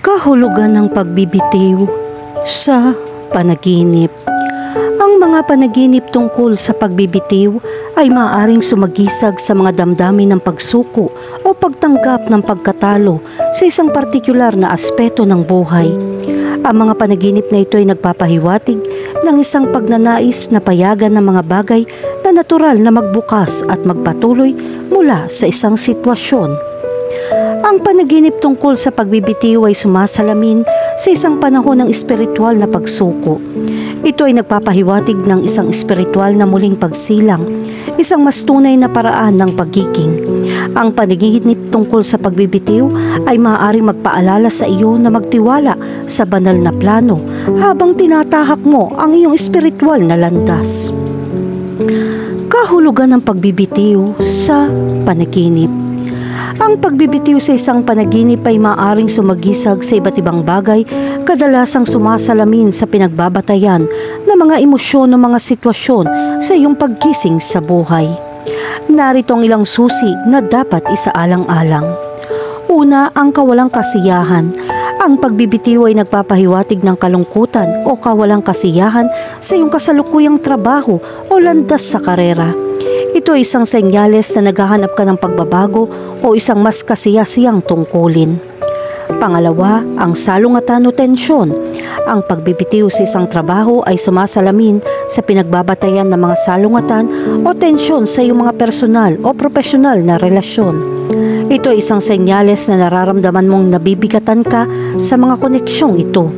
Kahulugan ng pagbibitiw sa panaginip. Ang mga panaginip tungkol sa pagbibitiw ay maaaring sumagisag sa mga damdamin ng pagsuko o pagtanggap ng pagkatalo sa isang partikular na aspeto ng buhay. Ang mga panaginip na ito ay nagpapahiwatig ng isang pagnanais na payagan ng mga bagay na natural na magbukas at magpatuloy mula sa isang sitwasyon. Ang panaginip tungkol sa pagbibitiw ay sumasalamin sa isang panahon ng espiritual na pagsuko. Ito ay nagpapahiwatig ng isang espiritual na muling pagsilang, isang mas tunay na paraan ng pagiging. Ang panaginip tungkol sa pagbibitiw ay maaaring magpaalala sa iyo na magtiwala sa banal na plano habang tinatahak mo ang iyong espiritual na landas. Kahulugan ng pagbibitiw sa panaginip. Ang pagbibitiw sa isang panaginip ay maaaring sumagisag sa iba't ibang bagay, kadalasang sumasalamin sa pinagbabatayan ng mga emosyon o mga sitwasyon sa iyong paggising sa buhay. Narito ang ilang susi na dapat isaalang-alang. Una, ang kawalang kasiyahan. Ang pagbibitiw ay nagpapahiwatig ng kalungkutan o kawalang kasiyahan sa iyong kasalukuyang trabaho o landas sa karera. Ito ay isang senyales na naghahanap ka ng pagbabago o isang mas kasiyasiyang tungkulin. Pangalawa, ang salungatan o tensyon. Ang pagbibitiw sa isang trabaho ay sumasalamin sa pinagbabatayan ng mga salungatan o tensyon sa iyong mga personal o profesional na relasyon. Ito ay isang senyales na nararamdaman mong nabibigatan ka sa mga koneksyong ito.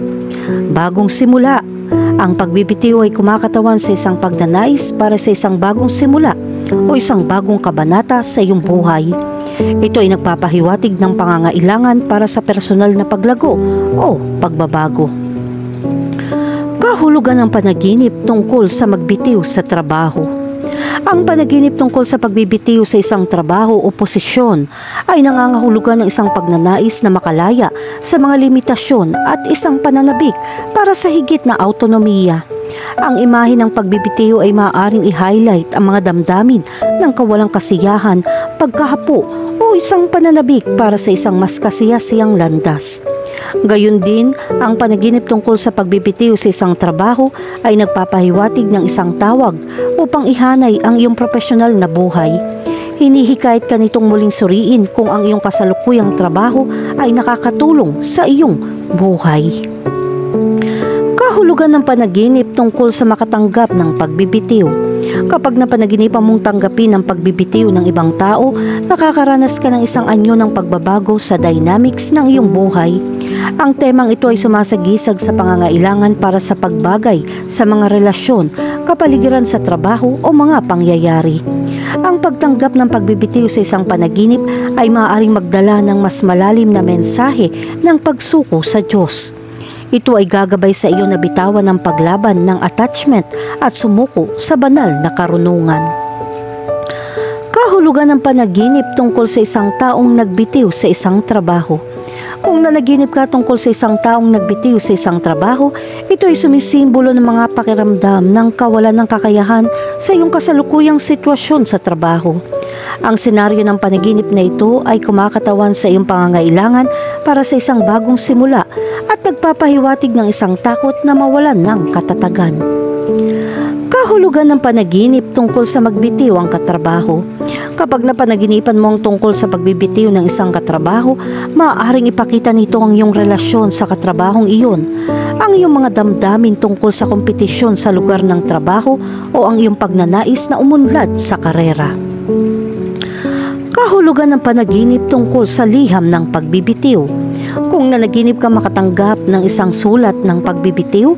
Bagong simula. Ang pagbibitiw ay kumakatawan sa isang pagnanais para sa isang bagong simula o isang bagong kabanata sa iyong buhay. Ito ay nagpapahiwatig ng pangangailangan para sa personal na paglago o pagbabago. Kahulugan ng panaginip tungkol sa magbitiw sa trabaho. Ang panaginip tungkol sa pagbibitiw sa isang trabaho o posisyon ay nangangahulugan ng isang pagnanais na makalaya sa mga limitasyon at isang pananabik para sa higit na autonomiya. Ang imahe ng pagbibitiw ay maaaring i-highlight ang mga damdamin ng kawalang kasiyahan, pagkahapo o isang pananabik para sa isang mas kasiyasiyang landas. Gayun din, ang panaginip tungkol sa pagbibitiw sa isang trabaho ay nagpapahiwatig ng isang tawag upang ihanay ang iyong profesional na buhay. Hinihikayat ka nitong muling suriin kung ang iyong kasalukuyang trabaho ay nakakatulong sa iyong buhay. Kahulugan ng panaginip tungkol sa makatanggap ng pagbibitiw. Kapag napanaginipan mong tanggapin ang pagbibitiw ng ibang tao, nakakaranas ka ng isang anyo ng pagbabago sa dynamics ng iyong buhay. Ang temang ito ay sumasagisag sa pangangailangan para sa pagbagay sa mga relasyon, kapaligiran sa trabaho o mga pangyayari. Ang pagtanggap ng pagbibitiw sa isang panaginip ay maaaring magdala ng mas malalim na mensahe ng pagsuko sa Diyos. Ito ay gagabay sa iyo na bitawan ng paglaban ng attachment at sumuko sa banal na karunungan. Kahulugan ng panaginip tungkol sa isang taong nagbitiw sa isang trabaho. Kung nanaginip ka tungkol sa isang taong nagbitiw sa isang trabaho, ito ay sumisimbolo ng mga pakiramdam ng kawalan ng kakayahan sa iyong kasalukuyang sitwasyon sa trabaho. Ang senaryo ng panaginip na ito ay kumakatawan sa iyong pangangailangan para sa isang bagong simula at nagpapahiwatig ng isang takot na mawalan ng katatagan. Kahulugan ng panaginip tungkol sa magbitiw ang katrabaho. Kapag napanaginipan mo ang tungkol sa pagbibitiw ng isang katrabaho, maaaring ipakita nito ang iyong relasyon sa katrabahong iyon, ang iyong mga damdamin tungkol sa kompetisyon sa lugar ng trabaho o ang iyong pagnanais na umunlad sa karera. Kahulugan ng panaginip tungkol sa liham ng pagbibitiw. Kung nanaginip ka makatanggap ng isang sulat ng pagbibitiw,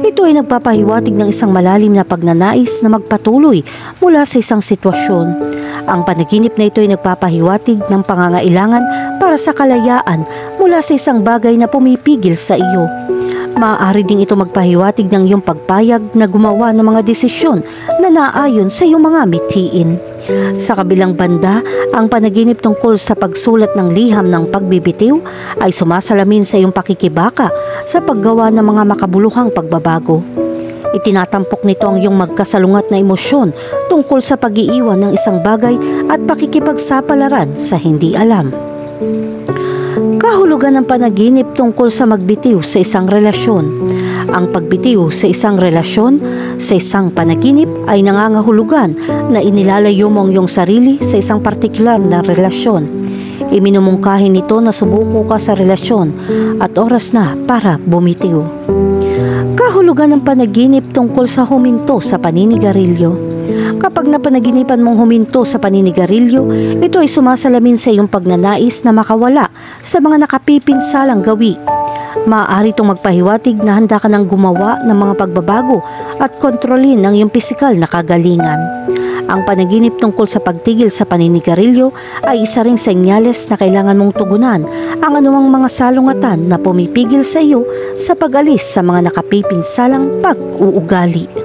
ito ay nagpapahiwatig ng isang malalim na pagnanais na magpatuloy mula sa isang sitwasyon. Ang panaginip na ito ay nagpapahiwatig ng pangangailangan para sa kalayaan mula sa isang bagay na pumipigil sa iyo. Maaari ding ito magpahiwatig ng iyong pagpayag na gumawa ng mga desisyon na naayon sa iyong mga mithiin. Sa kabilang banda, ang panaginip tungkol sa pagsulat ng liham ng pagbibitiw ay sumasalamin sa iyong pakikibaka sa paggawa ng mga makabuluhang pagbabago. Itinatampok nito ang iyong magkasalungat na emosyon tungkol sa pag-iiwan ng isang bagay at pakikipagsapalaran sa hindi alam. Kahulugan ng panaginip tungkol sa magbitiw sa isang relasyon. Ang pagbitiw sa isang relasyon, sa isang panaginip ay nangangahulugan na inilalayo mo ang iyong sarili sa isang partikular na relasyon. Iminumungkahi nito na sumuko ka sa relasyon at oras na para bumitiw. Kahulugan ng panaginip tungkol sa huminto sa paninigarilyo. Kapag napanaginipan mong huminto sa paninigarilyo, ito ay sumasalamin sa iyong pagnanais na makawala sa mga nakapipinsalang gawi. Maaari itong magpahiwatig na handa ka nang gumawa ng mga pagbabago at kontrolin ang iyong pisikal na kagalingan. Ang panaginip tungkol sa pagtigil sa paninigarilyo ay isa ring senyales na kailangan mong tugunan ang anumang mga salungatan na pumipigil sa iyo sa pag-alis sa mga nakapipinsalang pag-uugali.